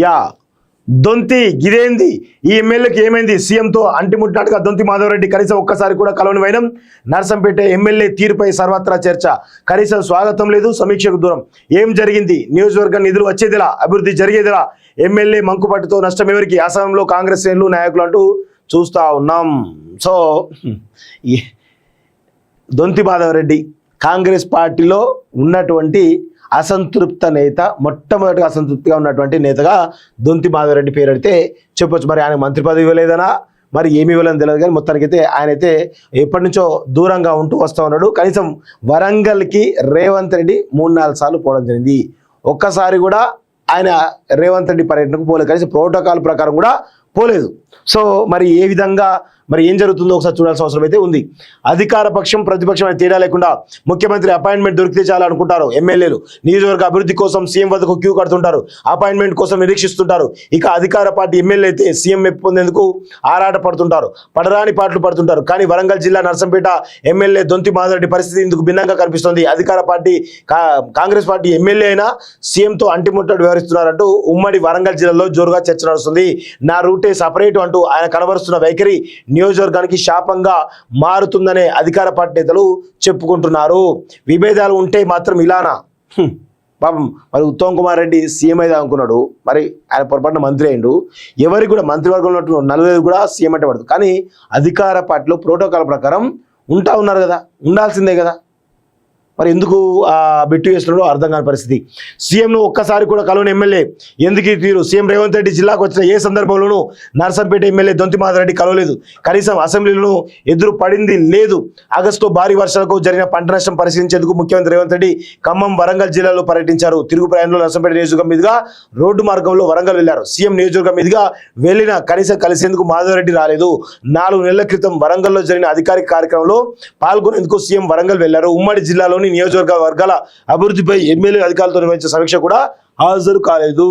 Yeah దొంతి గిదేంది ఈ ఎమ్మెల్యేకి ఏమైంది? సీఎంతో అంటిముట్టినట్టుగా దొంతి మాధవరెడ్డి కనీసం ఒక్కసారి కూడా కలవని వైనం. నర్సంపేట ఎమ్మెల్యే తీరుపై సర్వత్రా చర్చ, కనీసం స్వాగతం లేదు, సమీక్షకు దూరం. ఏం జరిగింది? నియోజకవర్గం నిధులు వచ్చేదిలా, అభివృద్ధి జరిగేదిలా, ఎమ్మెల్యే మంకుపట్టుతో నష్టం ఎవరికి? అసెంబ్లీలో కాంగ్రెస్ శ్రేణులు నాయకులు అంటూ చూస్తూ ఉన్నాం. సో దొంతి మాధవరెడ్డి కాంగ్రెస్ పార్టీలో ఉన్నటువంటి అసంతృప్త నేత, మొట్టమొదటిగా అసంతృప్తిగా ఉన్నటువంటి నేతగా దొంతి మాధవరెడ్డి పేరు అయితే చెప్పొచ్చు. మరి ఆయన మంత్రి పదవి ఇవ్వలేదనా, మరి ఏమి ఇవ్వలేదని తెలియదు, కానీ మొత్తానికైతే ఆయన అయితే ఎప్పటి నుంచో దూరంగా ఉంటూ వస్తూ ఉన్నాడు. కనీసం వరంగల్కి రేవంత్ రెడ్డి 3-4 సార్లు పోవడం జరిగింది. ఒక్కసారి కూడా ఆయన రేవంత్ రెడ్డి పర్యటనకు పోలేదు, కనీసం ప్రోటోకాల్ ప్రకారం కూడా పోలేదు. సో మరి ఏ విధంగా మరి ఏం జరుగుతుందో ఒకసారి చూడాల్సిన అవసరం అయితే ఉంది. అధికార పక్షం ప్రతిపక్షం అనే తేడా లేకుండా ముఖ్యమంత్రి అపాయింట్మెంట్ దొరికితే చాలా అనుకుంటారు ఎమ్మెల్యేలు. నియోజకవర్గ అభివృద్ధి కోసం సీఎం వద్దకు క్యూ కడుతుంటారు, అపాయింట్మెంట్ కోసం నిరీక్షిస్తుంటారు. ఇక అధికార పార్టీ ఎమ్మెల్యే అయితే సీఎం మెప్పు పొందేందుకు ఆరాట పడుతుంటారు, పడరాని పాటలు పడుతుంటారు. కానీ వరంగల్ జిల్లా నర్సంపేట ఎమ్మెల్యే దొంతి మాధవరెడ్డి పరిస్థితి ఇందుకు భిన్నంగా కనిపిస్తుంది. అధికార పార్టీ కాంగ్రెస్ పార్టీ ఎమ్మెల్యే అయినా సీఎంతో అంటిముట్టడు వ్యవహరిస్తున్నారంటూ ఉమ్మడి వరంగల్ జిల్లాలో జోరుగా చర్చ నడుస్తుంది. నా రూటే సపరేట్ అంటూ ఆయన కనబరుస్తున్న వైఖరి నియోజకవర్గానికి శాపంగా మారుతుందనే అధికార పార్టీ నేతలు చెప్పుకుంటున్నారు. విభేదాలు ఉంటే మాత్రం ఇలానా? పాపం మరి ఉత్తమ్ కుమార్ రెడ్డి సీఎం అయితే అనుకున్నాడు, మరి ఆయన పొరపాటున మంత్రి అయిండు. ఎవరికి కూడా మంత్రివర్గంలో 40 కూడా సీఎం అంటే పడదు. కానీ అధికార పార్టీలో ప్రోటోకాల్ ప్రకారం ఉన్నారు కదా, ఉండాల్సిందే కదా. మరి ఎందుకు బెట్టు చేస్తున్నాడో అర్థం కాని పరిస్థితి. సీఎంను ఒక్కసారి కూడా కలవని ఎమ్మెల్యే ఎందుకు తీరు? సీఎం రేవంత్ రెడ్డి జిల్లాకు వచ్చిన ఏ సందర్భంలోనూ నర్సంపేట ఎమ్మెల్యే దొంతి మాధవరెడ్డి కలవలేదు, కనీసం అసెంబ్లీలో ఎదురు పడింది లేదు. ఆగస్టు భారీ వర్షాలకు జరిగిన పంట నష్టం పరిశీలించేందుకు ముఖ్యమంత్రి రేవంత్ రెడ్డి ఖమ్మం వరంగల్ జిల్లాలో పర్యటించారు. తిరుగు ప్రయాణంలో నర్సంపేట నియోజకవర్గం మీదుగా రోడ్డు మార్గంలో వరంగల్ వెళ్లారు. సీఎం నియోజకవర్గం మీదుగా వెళ్లిన కనీసం కలిసేందుకు మాధవరెడ్డి రాలేదు. 4 నెలల క్రితం వరంగల్లో జరిగిన అధికారిక కార్యక్రమంలో పాల్గొనేందుకు సీఎం వరంగల్ వెళ్లారు. ఉమ్మడి జిల్లాలోని నియోజకవర్గ వర్గాల అభివృద్ధిపై ఎమ్మెల్యే అధికారులతో నిర్వహించిన సమీక్ష కూడా హాజరు కాలేదు.